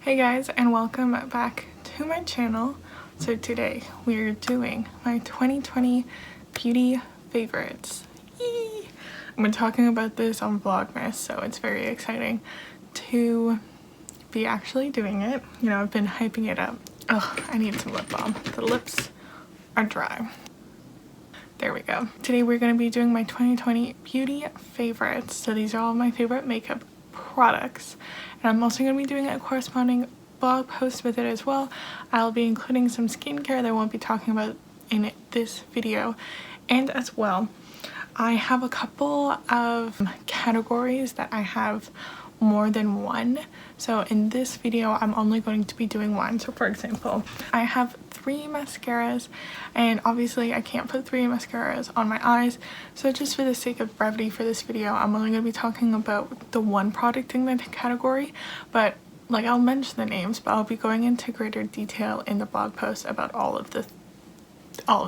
Hey guys, and welcome back to my channel. So today we are doing my 2020 beauty favorites. Yee! I've been talking about this on Vlogmas, so it's very exciting to be actually doing it. You know, I've been hyping it up. Oh, I need some lip balm. The lips are dry. There we go. Today we're going to be doing my 2020 beauty favorites. So these are all my favorite makeup products, and I'm also going to be doing a corresponding blog post with it as well. I'll be including some skincare that I won't be talking about in this video, and as well I have a couple of categories that I have more than one. So in this video I'm only going to be doing one. So for example, I have 3 mascaras, and obviously I can't put 3 mascaras on my eyes, so just for the sake of brevity for this video I'm only going to be talking about the one product in the category. But like, I'll mention the names, but I'll be going into greater detail in the blog post about all of the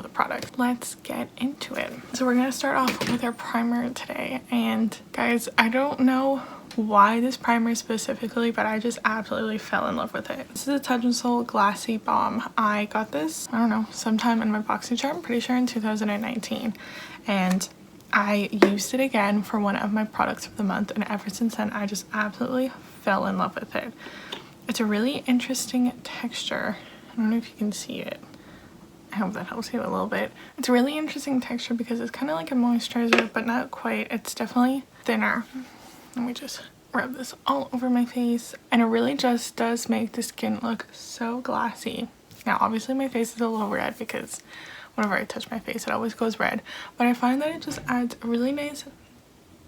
products. Let's get into it. So we're gonna start off with our primer today, and guys, I don't know why this primer specifically, but I just absolutely fell in love with it. This is a Touch in Sol Glassy Balm. I got this, I don't know, sometime in my BoxyCharm, I'm pretty sure in 2019, and I used it again for one of my products of the month, and ever since then I just absolutely fell in love with it. It's a really interesting texture. I don't know if you can see it. I hope that helps you a little bit. It's a really interesting texture because it's kind of like a moisturizer, but not quite. It's definitely thinner. Let me just rub this all over my face, and it really just does make the skin look so glassy. Now obviously my face is a little red because whenever I touch my face it always goes red, but I find that it just adds a really nice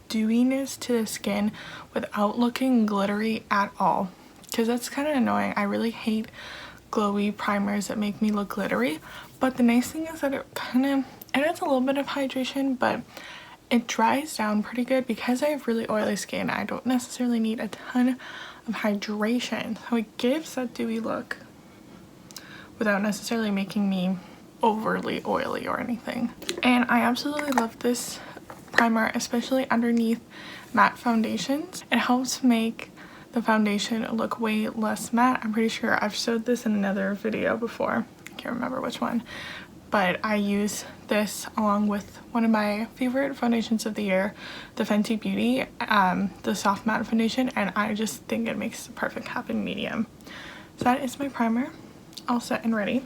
dewiness to the skin without looking glittery at all, because that's kind of annoying. I really hate glowy primers that make me look glittery, but the nice thing is that it adds a little bit of hydration, but it dries down pretty good. Because I have really oily skin, I don't necessarily need a ton of hydration, so it gives that dewy look without necessarily making me overly oily or anything. And I absolutely love this primer, especially underneath matte foundations. It helps make the foundation look way less matte. I'm pretty sure I've showed this in another video before, I can't remember which one, but I use this along with one of my favorite foundations of the year, the Fenty Beauty, the soft matte foundation, and I just think it makes the perfect happy medium. So that is my primer, all set and ready.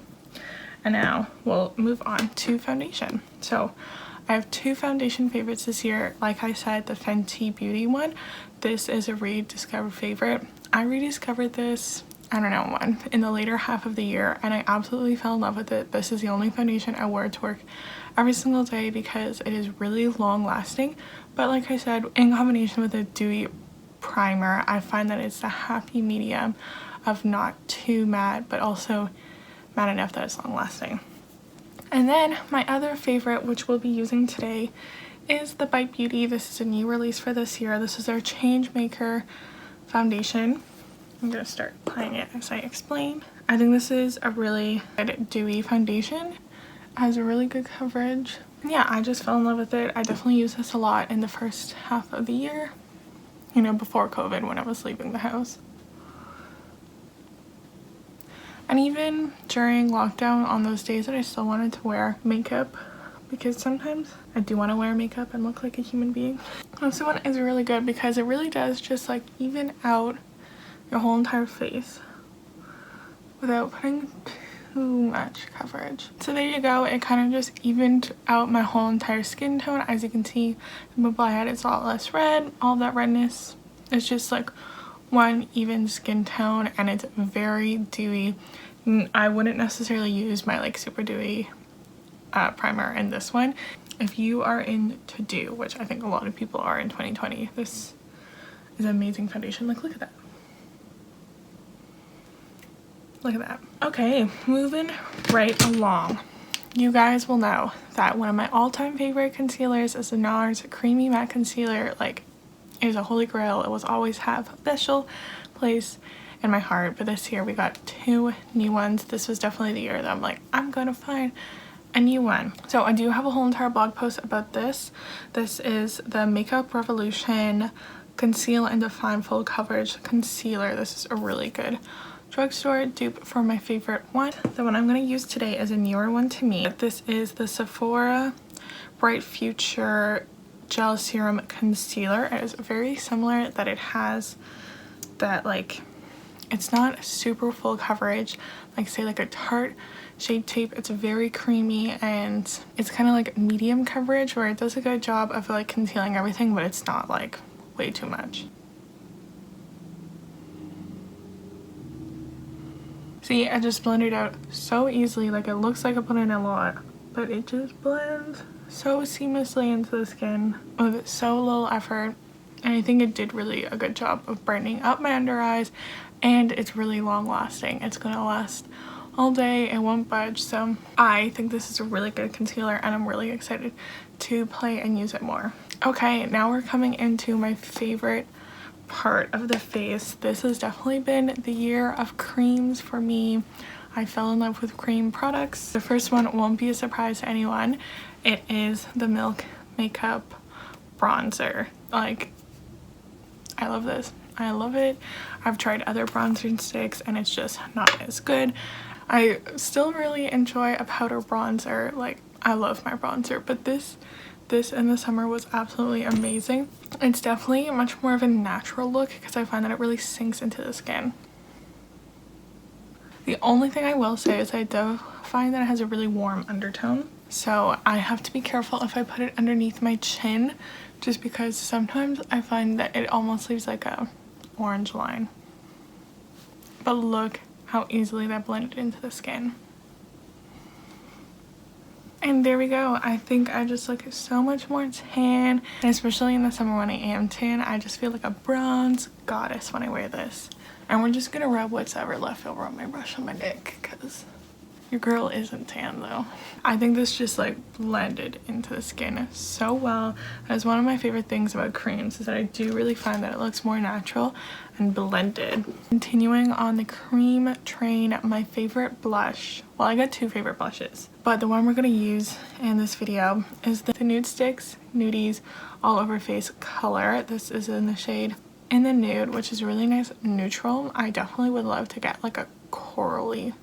And now we'll move on to foundation. So I have 2 foundation favorites this year. Like I said, the Fenty Beauty one. This is a rediscovered favorite. I rediscovered this, I don't know when, in the later half of the year, and I absolutely fell in love with it. This is the only foundation I wear to work every single day because it is really long lasting. But like I said, in combination with a dewy primer, I find that it's the happy medium of not too matte, but also matte enough that it's long lasting. And then my other favorite, which we'll be using today, is the Bite Beauty. This is a new release for this year. This is their Change Maker foundation. I'm gonna start applying it as I explain. I think this is a really good dewy foundation. It has a really good coverage. And yeah, I just fell in love with it. I definitely used this a lot in the first half of the year, you know, before COVID, when I was leaving the house. And even during lockdown, on those days that I still wanted to wear makeup, because sometimes I do want to wear makeup and look like a human being. This one is really good because it really does just like even out your whole entire face without putting too much coverage. So there you go. It kind of just evened out my whole entire skin tone. As you can see, the pimple I had, it's a lot less red. All that redness is just like one even skin tone, and it's very dewy. I wouldn't necessarily use my like super dewy primer in this one. If you are into dew, which I think a lot of people are in 2020, this is an amazing foundation. Like, look at that. Look at that. Okay, moving right along. You guys will know that one of my all-time favorite concealers is the NARS Creamy Matte Concealer. Like, it is a holy grail. It will always have a special place in my heart. But this year we got 2 new ones. This was definitely the year that I'm like, I'm gonna find a new one. So I do have a whole entire blog post about this. This is the Makeup Revolution Conceal and Define Full Coverage Concealer. This is a really good drugstore dupe for my favorite one. The one I'm going to use today is a newer one to me. This is the Sephora Bright Future Gel Serum Concealer. It is very similar that it has that, like, it's not super full coverage like say like a Tarte Shade Tape. It's very creamy and it's kind of like medium coverage where it does a good job of like concealing everything, but it's not like way too much. See, I just blended out so easily. Like, it looks like I put in a lot, but it just blends so seamlessly into the skin with so little effort. And I think it did really a good job of brightening up my under eyes, and it's really long lasting. It's gonna last all day, it won't budge. So I think this is a really good concealer and I'm really excited to play and use it more. Okay, now we're coming into my favorite part of the face. This has definitely been the year of creams for me. I fell in love with cream products. The first one won't be a surprise to anyone. It is the Milk Makeup Bronzer. Like, I love this. I love it. I've tried other bronzer sticks and it's just not as good. I still really enjoy a powder bronzer. Like, I love my bronzer, but this in the summer was absolutely amazing. It's definitely much more of a natural look because I find that it really sinks into the skin. The only thing I will say is I do find that it has a really warm undertone, so I have to be careful if I put it underneath my chin, just because sometimes I find that it almost leaves like a orange line. But look how easily that blended into the skin. And there we go. I think I just look so much more tan, and especially in the summer when I am tan, I just feel like a bronze goddess when I wear this. And we're just gonna rub what's ever left over on my brush on my neck because your girl isn't tan though. I think this just like blended into the skin so well. That's one of my favorite things about creams, is that I do really find that it looks more natural and blended. Continuing on the cream train, my favorite blush, well, I got two favorite blushes, but the one we're gonna use in this video is the Nude Sticks Nudies All Over Face color. This is in the shade In the Nude, which is a really nice neutral. I definitely would love to get like a corally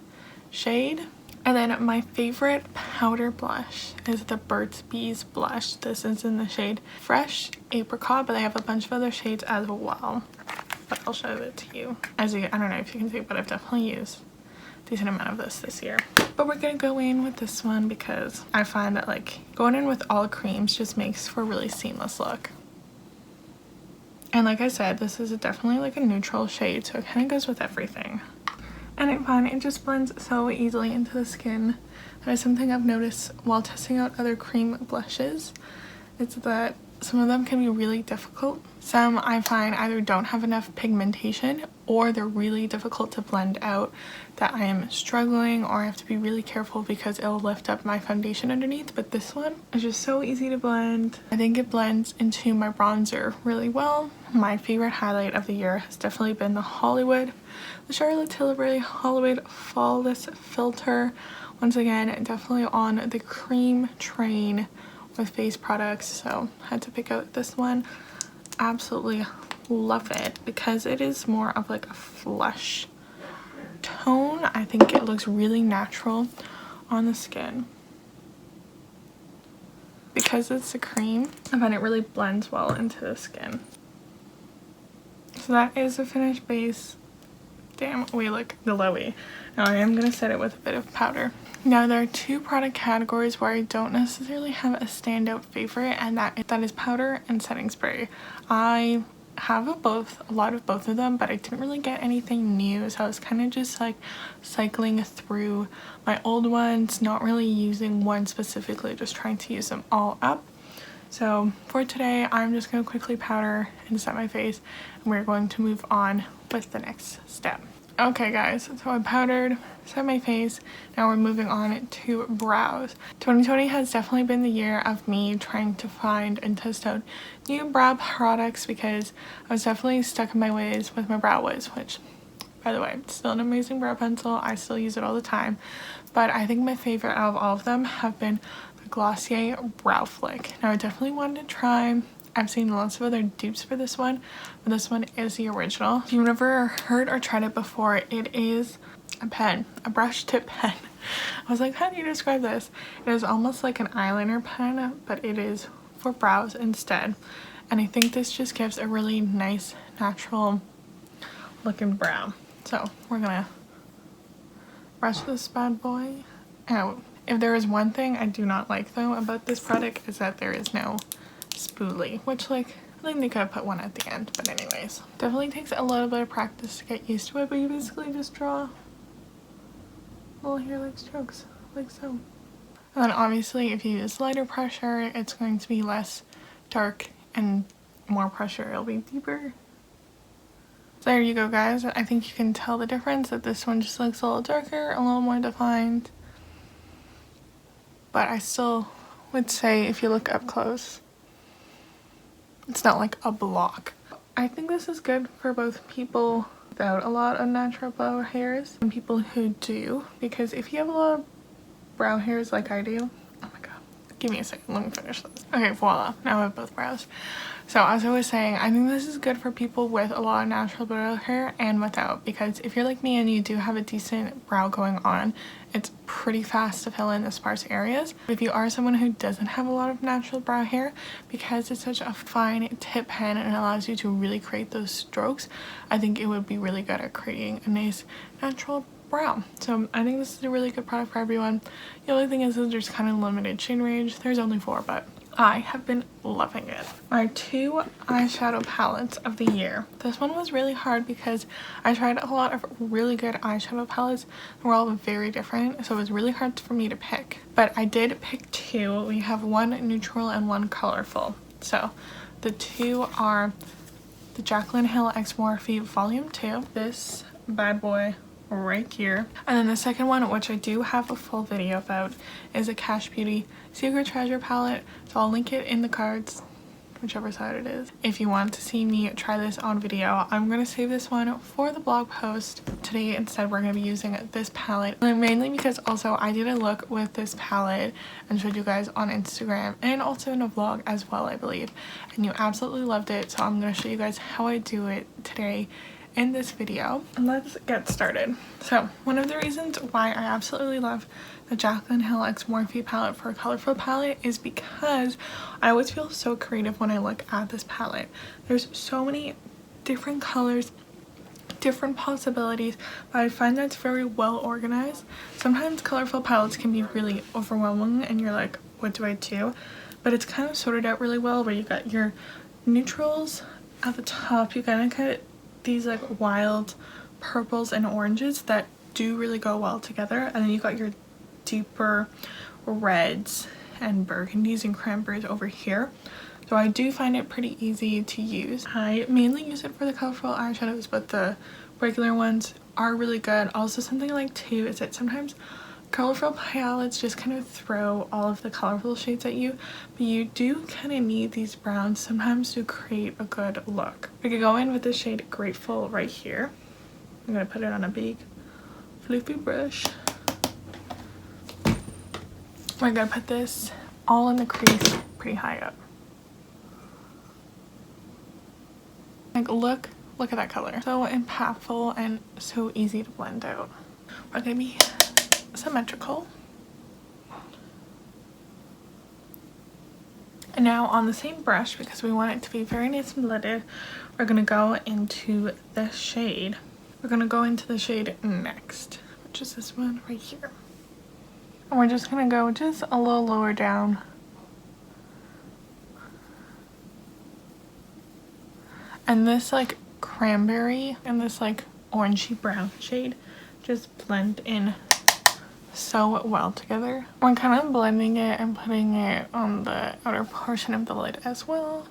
shade. And then my favorite powder blush is the Burt's Bees blush. This is in the shade Fresh Apricot, but I have a bunch of other shades as well, but I'll show it to you. I don't know if you can see, but I've definitely used a decent amount of this year. But we're gonna go in with this one because I find that like going in with all creams just makes for a really seamless look. And like I said, this is definitely like a neutral shade, so it kind of goes with everything. And I find it just blends so easily into the skin. That is something I've noticed while testing out other cream blushes. It's that some of them can be really difficult. Some I find either don't have enough pigmentation or they're really difficult to blend out, that I am struggling or I have to be really careful because it'll lift up my foundation underneath. But this one is just so easy to blend. I think it blends into my bronzer really well. My favorite highlight of the year has definitely been the Charlotte Tilbury Hollywood Flawless Filter. Once again, definitely on the cream train with face products, so had to pick out this one. Absolutely love it because it is more of like a flush tone. I think it looks really natural on the skin. Because it's a cream, I find it really blends well into the skin. So that is the finished base. Damn, we look glowy. Now I am going to set it with a bit of powder. Now there are two product categories where I don't necessarily have a standout favorite, and that is powder and setting spray. I have a lot of both of them, but I didn't really get anything new, so I was kind of just like cycling through my old ones, not really using one specifically, just trying to use them all up. So for today, I'm just going to quickly powder and set my face, and we're going to move on with the next step. Okay guys, so I powdered, set my face, now we're moving on to brows. 2020 has definitely been the year of me trying to find and test out new brow products because I was definitely stuck in my ways with my Brow Wiz, which, by the way, it's still an amazing brow pencil. I still use it all the time, but I think my favorite out of all of them have been the Glossier Brow Flick. Now I definitely wanted to try I've seen lots of other dupes for this one, but this one is the original. If you've never heard or tried it before, it is a pen, a brush tip pen. I was like, how do you describe this? It is almost like an eyeliner pen, but it is for brows instead. And I think this just gives a really nice, natural looking brow. So we're gonna brush this bad boy out. If there is one thing I do not like though about this product is that there is no spoolie, which like I think they could have put one at the end, but anyways, definitely takes a little bit of practice to get used to it, but you basically just draw little hair-like strokes like so. And then obviously if you use lighter pressure, it's going to be less dark, and more pressure it'll be deeper. So there you go guys. I think you can tell the difference that this one just looks a little darker, a little more defined, but I still would say if you look up close, it's not like a block. I think this is good for both people without a lot of natural brow hairs and people who do, because if you have a lot of brow hairs like I do, oh my god, give me a second, let me finish this. Okay, voila, now I have both brows. So as I was saying, I think this is good for people with a lot of natural brow hair and without, because if you're like me and you do have a decent brow going on, it's pretty fast to fill in the sparse areas. If you are someone who doesn't have a lot of natural brow hair, because it's such a fine tip pen and it allows you to really create those strokes, I think it would be really good at creating a nice natural brow. So I think this is a really good product for everyone. The only thing is that there's kind of limited shade range. There's only 4, but I have been loving it. My 2 eyeshadow palettes of the year. This one was really hard because I tried a lot of really good eyeshadow palettes. They were all very different, so it was really hard for me to pick. But I did pick 2. We have one neutral and one colorful. So the 2 are the Jaclyn Hill X Morphe Volume 2. This bad boy right here, and then the second one, which I do have a full video about, is a Cash Beauty Secret Treasure palette, so I'll link it in the cards, whichever side it is, if you want to see me try this on video. I'm gonna save this one for the blog post today. Instead we're gonna be using this palette, and mainly because also I did a look with this palette and showed you guys on Instagram and also in a vlog as well, I believe, and you absolutely loved it, so I'm gonna show you guys how I do it today in this video. Let's get started. So one of the reasons why I absolutely love the Jaclyn Hill X Morphe palette for a colorful palette is because I always feel so creative when I look at this palette. There's so many different colors, different possibilities, but I find that it's very well organized. Sometimes colorful palettes can be really overwhelming and you're like, what do I do? But it's kind of sorted out really well, where you got your neutrals at the top, you kind of got these like wild purples and oranges that do really go well together, and then you got your deeper reds and burgundies and cranberries over here. So I do find it pretty easy to use. I mainly use it for the colorful eyeshadows, but the regular ones are really good. Also, something I like too is that sometimes colorful palettes just kind of throw all of the colorful shades at you, but you do kind of need these browns sometimes to create a good look. We could go in with the shade Grateful right here. I'm gonna put it on a big floofy brush. We're gonna put this all in the crease pretty high up. Like look at that color. So impactful and so easy to blend out. We're gonna be symmetrical. And now on the same brush, because we want it to be very nice and blended, we're gonna go into this shade. We're gonna go into the shade Next, which is this one right here. And we're just gonna go just a little lower down. And this like cranberry and this like orangey brown shade just blend in so well together. We're kind of blending it and putting it on the outer portion of the lid as well.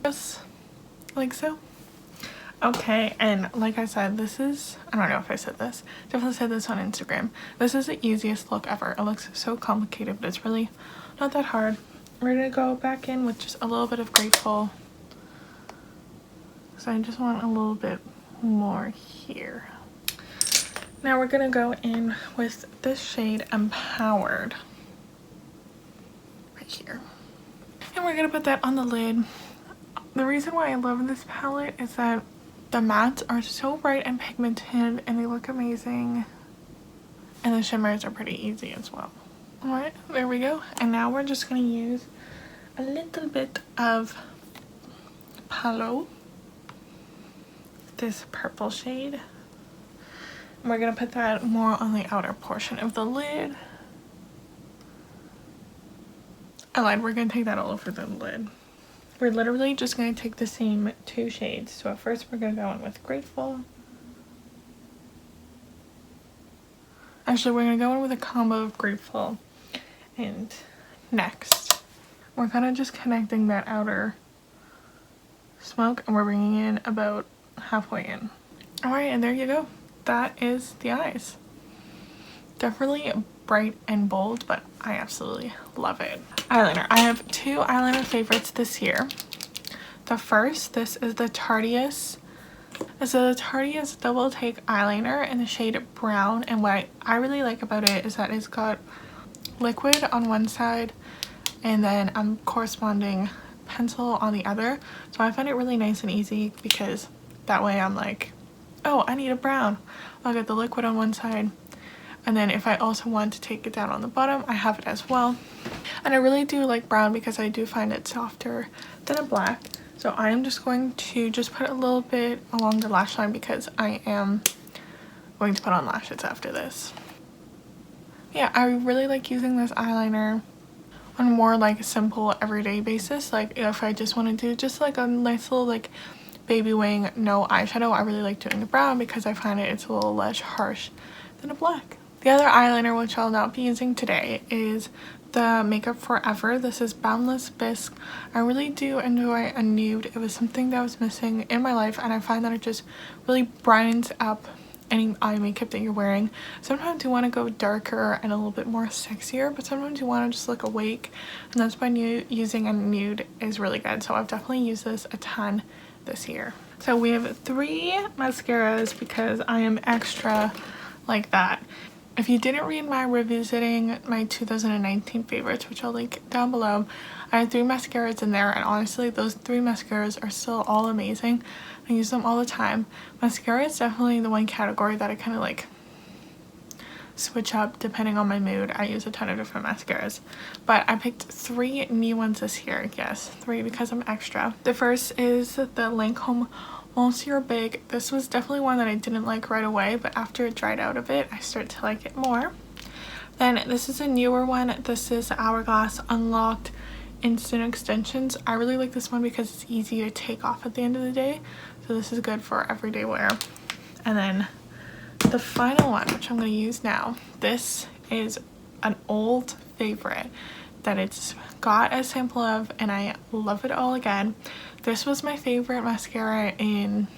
Just like so. Okay, and like I said, this is, I don't know if I said this, definitely said this on Instagram. This is the easiest look ever. It looks so complicated, but it's really not that hard. We're gonna go back in with just a little bit of Grateful. So I just want a little bit more here. Now we're gonna go in with this shade Empowered right here. And we're gonna put that on the lid. The reason why I love this palette is that the mattes are so bright and pigmented and they look amazing. And the shimmers are pretty easy as well. Alright, there we go. And now we're just gonna use a little bit of Palo, this purple shade. And we're gonna put that more on the outer portion of the lid. I lied, we're gonna take that all over the lid. We're literally just gonna take the same two shades. So at first we're gonna go in with Grateful. Actually, we're gonna go in with a combo of Grateful and Next. We're kind of just connecting that outer smoke and we're bringing in about halfway in. Alright, and there you go. That is the eyes. Definitely bright and bold, but I absolutely love it. Eyeliner. I have two eyeliner favorites this year. The first, this is the Tarteist. This is the Tarteist Double Take Eyeliner in the shade Brown, and what I really like about it is that it's got liquid on one side and then a corresponding pencil on the other. So I find it really nice and easy because that way I'm like, oh, I need a brown. I'll get the liquid on one side. And then if I also want to take it down on the bottom, I have it as well. And I really do like brown because I do find it softer than a black. So I am just going to just put a little bit along the lash line because I am going to put on lashes after this. Yeah, I really like using this eyeliner on a more like simple everyday basis. Like if I just want to do just like a nice little like baby wing, no eyeshadow, I really like doing the brown because I find it's a little less harsh than a black. The other eyeliner, which I'll not be using today, is the Makeup Forever. This is Boundless Bisque. I really do enjoy a nude. It was something that was missing in my life, and I find that it just really brightens up any eye makeup that you're wearing. Sometimes you want to go darker and a little bit more sexier, but sometimes you want to just look awake, and that's when using a nude is really good. So I've definitely used this a ton this year. So we have 3 mascaras because I am extra like that. If you didn't read my revisiting my 2019 favorites, which I'll link down below, I have 3 mascaras in there, and honestly those 3 mascaras are still all amazing. I use them all the time. Mascara is definitely the one category that I kind of like switch up depending on my mood. I use a ton of different mascaras, but I picked 3 new ones this year. Yes, 3 because I'm extra. The first is the Lancome Monsieur Big. This was definitely one that I didn't like right away, but after it dried out a bit, I started to like it more. Then this is a newer one. This is Hourglass Unlocked Instant Extensions. I really like this one because it's easy to take off at the end of the day, so this is good for everyday wear. And then the final one, which I'm going to use now, this is an old favorite that it's got a sample of, and I love it all again. This was my favorite mascara in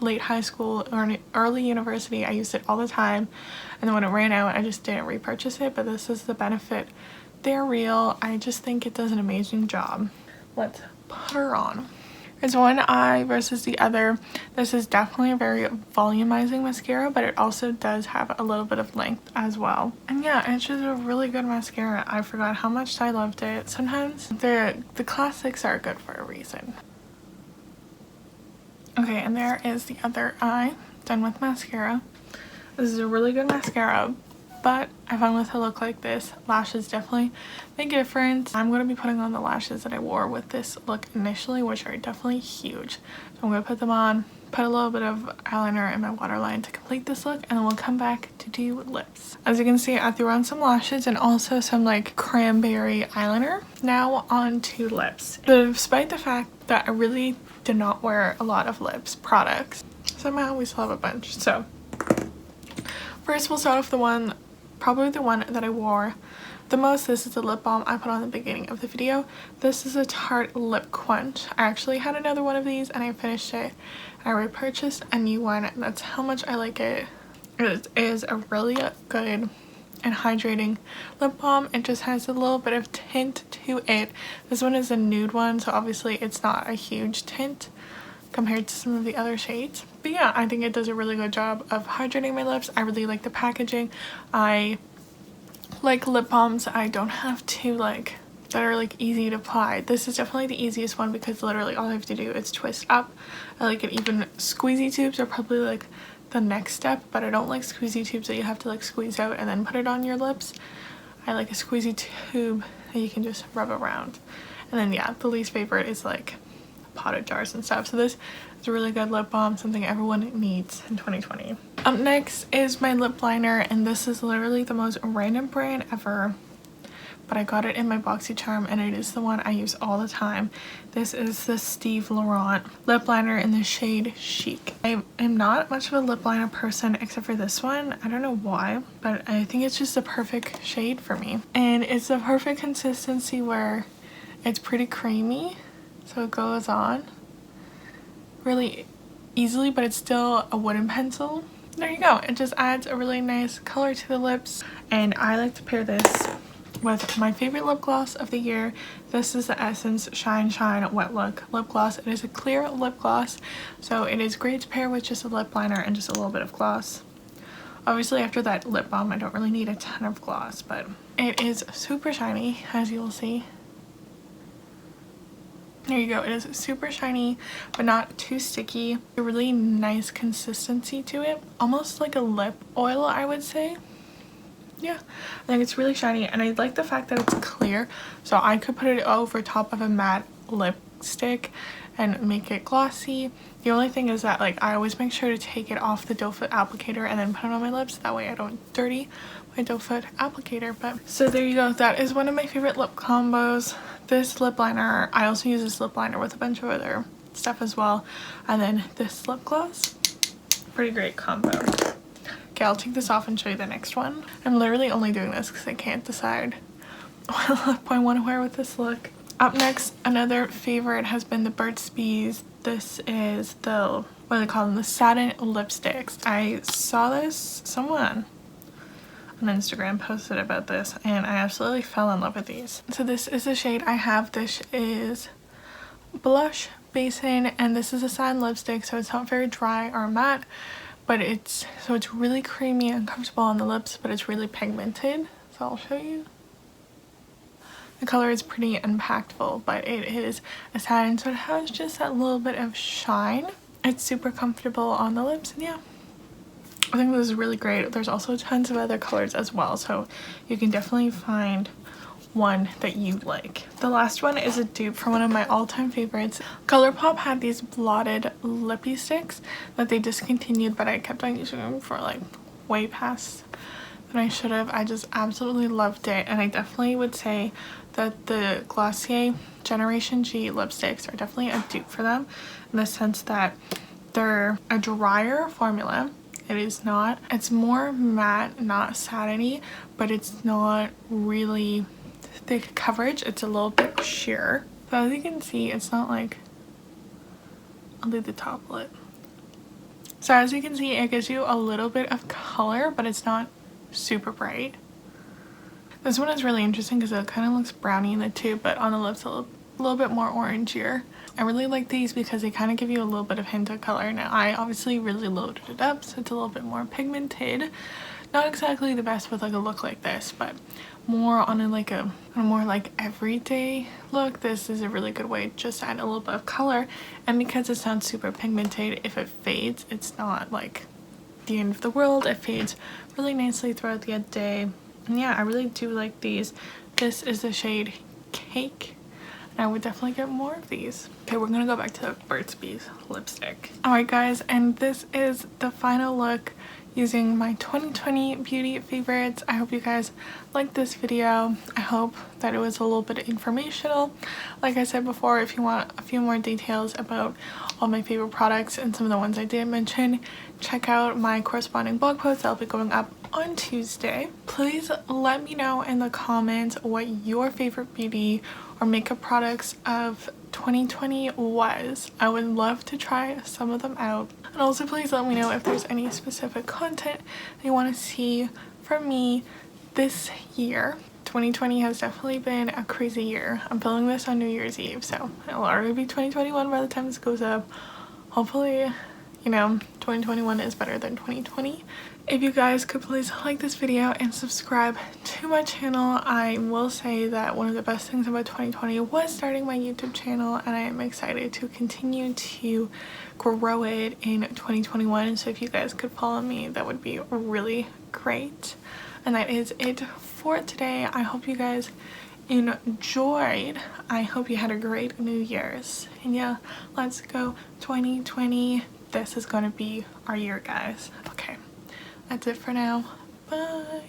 late high school or early university. I used it all the time, and then when it ran out I just didn't repurchase it, but this is the Benefit They're Real. I just think it does an amazing job. Let's put her on. It's one eye versus the other. This is definitely a very volumizing mascara, but it also does have a little bit of length as well. And yeah, it's just a really good mascara. I forgot how much I loved it. Sometimes the classics are good for a reason. Okay, and there is the other eye done with mascara. This is a really good mascara, but I found with a look like this, lashes definitely make a difference. I'm going to be putting on the lashes that I wore with this look initially, which are definitely huge. So I'm going to put them on, put a little bit of eyeliner in my waterline to complete this look, and then we'll come back to do lips. As you can see, I threw on some lashes and also some like cranberry eyeliner. Now on to lips. Despite the fact that I really did not wear a lot of lips products, somehow we still have a bunch. So first we'll start off probably the one that I wore the most. This is the lip balm I put on the beginning of the video. This is a Tarte Lip Quench. I actually had another one of these and I finished it. I repurchased a new one, and that's how much I like it. It is a really good and hydrating lip balm. It just has a little bit of tint to it. This one is a nude one, so obviously it's not a huge tint compared to some of the other shades, but yeah, I think it does a really good job of hydrating my lips. I really like the packaging. I like lip balms I don't have to like that are like easy to apply. This is definitely the easiest one because literally all I have to do is twist up. I like it. Even squeezy tubes are probably like the next step, but I don't like squeezy tubes that you have to like squeeze out and then put it on your lips. I like a squeezy tube that you can just rub around. And then yeah, the least favorite is like potted jars and stuff. So this is a really good lip balm, something everyone needs in 2020. Up next is my lip liner, and this is literally the most random brand ever, but I got it in my BoxyCharm and it is the one I use all the time. This is the Steve Laurent lip liner in the shade Chic. I am not much of a lip liner person except for this one. I don't know why, but I think it's just the perfect shade for me. And it's the perfect consistency where it's pretty creamy, so it goes on really easily, but it's still a wooden pencil. There you go. It just adds a really nice color to the lips, and I like to pair this with my favorite lip gloss of the year. This is the Essence Shine Shine Wet Look lip gloss. It is a clear lip gloss, so it is great to pair with just a lip liner and just a little bit of gloss. Obviously after that lip balm I don't really need a ton of gloss, but it is super shiny, as you will see. There you go. It is super shiny but not too sticky. A really nice consistency to it, almost like a lip oil, I would say. Yeah, I think it's really shiny, and I like the fact that it's clear, so I could put it over top of a matte lipstick and make it glossy. The only thing is that like I always make sure to take it off the doe foot applicator and then put it on my lips, that way I don't dirty my doe foot applicator. But so there you go, that is one of my favorite lip combos. This lip liner, I also use this lip liner with a bunch of other stuff as well, and then this lip gloss, pretty great combo. Okay, I'll take this off and show you the next one. I'm literally only doing this because I can't decide what lip I want to wear with this look. Up next, another favorite has been the Burt's Bees. This is the, what do they call them, the satin lipsticks. I saw this, someone on Instagram posted about this, and I absolutely fell in love with these. So this is the shade I have. This is Blush Basin, and this is a satin lipstick, so it's not very dry or matte, but it's really creamy and comfortable on the lips, but it's really pigmented. So I'll show you. The color is pretty impactful, but it is a satin, so it has just that little bit of shine. It's super comfortable on the lips, and yeah, I think this is really great. There's also tons of other colors as well, so you can definitely find one that you like. The last one is a dupe for one of my all-time favorites. ColourPop had these blotted lippy sticks that they discontinued, but I kept on using them for like way past than I should have. I just absolutely loved it, and I definitely would say that the Glossier Generation G lipsticks are definitely a dupe for them, in the sense that they're a drier formula. It is not, it's more matte, not satiny, but it's not really thick coverage. It's a little bit sheer. So as you can see, it's not like, I'll do the top lip. So as you can see, it gives you a little bit of color, but it's not super bright. This one is really interesting because it kind of looks browny in the tube, but on the lips a little bit more orangier. I really like these because they kind of give you a little bit of hint of color. Now I obviously really loaded it up, so it's a little bit more pigmented. Not exactly the best with like a look like this, but more on a more like everyday look, this is a really good way just to add a little bit of color. And because it's not super pigmented, if it fades, it's not like the end of the world. It fades really nicely throughout the day. And yeah, I really do like these. This is the shade Cake, and I would definitely get more of these. Okay, we're gonna go back to the Burt's Bees lipstick. Alright guys, and this is the final look using my 2020 beauty favorites. I hope you guys liked this video. I hope that it was a little bit informational. Like I said before, if you want a few more details about all my favorite products and some of the ones I didn't mention, check out my corresponding blog post that'll be going up on Tuesday. Please let me know in the comments what your favorite beauty or makeup products of 2020 was. I would love to try some of them out. And also please let me know if there's any specific content that you want to see from me this year. 2020 has definitely been a crazy year. I'm filming this on New Year's Eve, so it'll already be 2021 by the time this goes up. Hopefully you know, 2021 is better than 2020. If you guys could please like this video and subscribe to my channel. I will say that one of the best things about 2020 was starting my YouTube channel, and I am excited to continue to grow it in 2021. So if you guys could follow me, that would be really great. And that is it for today. I hope you guys enjoyed. I hope you had a great New Year's. And yeah, let's go 2020. This is going to be our year, guys. Okay, that's it for now. Bye.